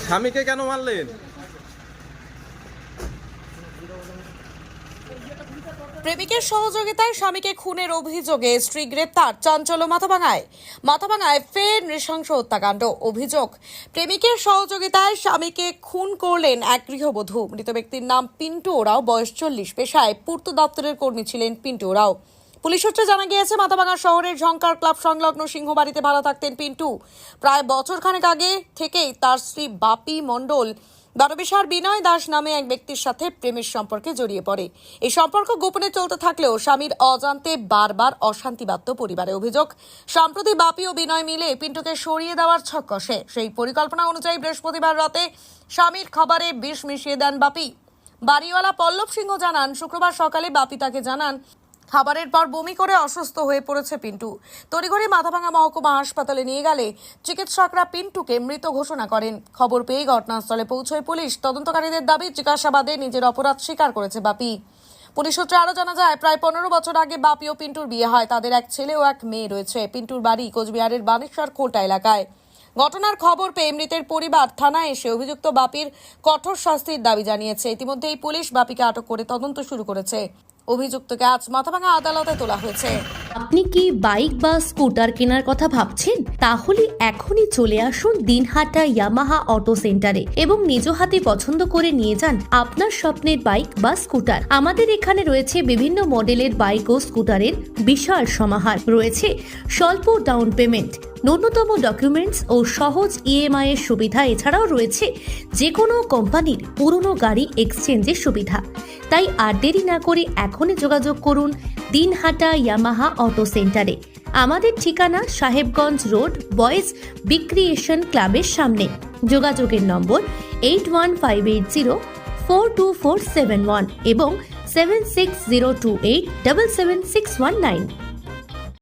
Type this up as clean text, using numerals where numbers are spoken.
স্বামীকে কেন মারলেন? প্রেমিকের সহযোগিতায় স্বামীকে খুনের অভিযোগে স্ত্রী গ্রেপ্তার। চাঞ্চল্য মাথাভাঙায় ফের নৃশংস হত্যাকাণ্ড। অভিযোগ, প্রেমিকের সহযোগিতায় স্বামীকে খুন করলেন এক গৃহবধূ। মৃত ব্যক্তির নাম পিন্টু ওরাও, বয়স 40। পেশায় পূর্ত দপ্তরের কর্মী ছিলেন পিন্টু ওরাও। পুলিশ সূত্রে জানা গিয়েছে, মাথাভাঙা শহরের ঝংকার ক্লাব সংলগ্ন সিংহবাড়িতে ভাড়া থাকতেন পিন্টু। প্রায় বছরখানেক আগে থেকেই তার স্ত্রী বাপি মণ্ডল বারবিশার বিনয় দাস নামে এক ব্যক্তির সাথে প্রেমের সম্পর্কে জড়িয়ে পড়ে। এই সম্পর্ক গোপনে চলতে থাকলেও স্বামীর অজান্তে বারবার অশান্তি বাধ্য পরিবারে। অভিযোগ, সম্প্রতি বাপি ও বিনয় মিলে পিন্টুকে সরিয়ে দেওয়ার ছক কষে। সেই পরিকল্পনা অনুযায়ী বৃহস্পতিবার রাতে স্বামীর খাবারে বিষ মিশিয়ে দেন বাপি। বাড়িওয়ালা পল্লব সিংহ জানান, শুক্রবার সকালে বাপি তাকে জানান খাবারের পর বমি করে অসুস্থ হয়ে পড়েছে পিন্টু। তড়িঘড়ি মাথাভাঙা মহকুমা হাসপাতালে নিয়ে গেলে চিকিৎসকরা পিন্টুকে মৃত ঘোষণা করেন। খবর পেয়ে ঘটনাস্থলে পৌঁছয় পুলিশ। তদন্তকারীদের দাবি, জিজ্ঞাসাবাদে নিজের অপরাধ স্বীকার করেছে বাপি। পুলিশ সূত্রে আরো জানা যায়, প্রায় 15 বছর আগে বাপি ও পিন্টুর বিয়ে হয়। তাদের এক ছেলে ও এক মেয়ে রয়েছে। পিন্টুর বাড়ি কোচবিহারের বানেশ্বর খোলটা এলাকায়। ঘটনার খবর পেয়ে মৃতের পরিবার থানায় এসে অভিযুক্ত বাপির কঠোর শাস্তির দাবি জানিয়েছে। ইতিমধ্যেই পুলিশ বাপিকে আটক করে তদন্ত শুরু করেছে। অভিযুক্তকে আজ মাথাভাঙা আদালতে তোলা হয়েছে। আপনি কি বাইক বা স্কুটার কেনার কথা ভাবছেন? তাহলে এখনই চলে আসুন দিনহাটা ইয়ামাহা অটো সেন্টারে এবং নিজ হাতে পছন্দ করে নিয়ে যান আপনার স্বপ্নের বাইক বা স্কুটার। আমাদের এখানে রয়েছে বিভিন্ন মডেলের বাইক ও স্কুটারের বিশাল সমাহার। রয়েছে স্বল্প ডাউন পেমেন্ট, ন্যূনতম ডকুমেন্টস ও সহজ ইএমআই এর সুবিধা। এছাড়াও রয়েছে যে কোনো কোম্পানির পুরনো গাড়ি এক্সচেঞ্জের সুবিধা। তাই আর দেরি না করে এখনই যোগাযোগ করুন দিনহাটা ইয়ামাহা অটো সেন্টারে। আমাদের ঠিকানা সাহেবগঞ্জ রোড, বয়েজ বিক্রিয়েশন ক্লাবের সামনে। যোগাযোগের নম্বর 8158042471 এবং 7602877619।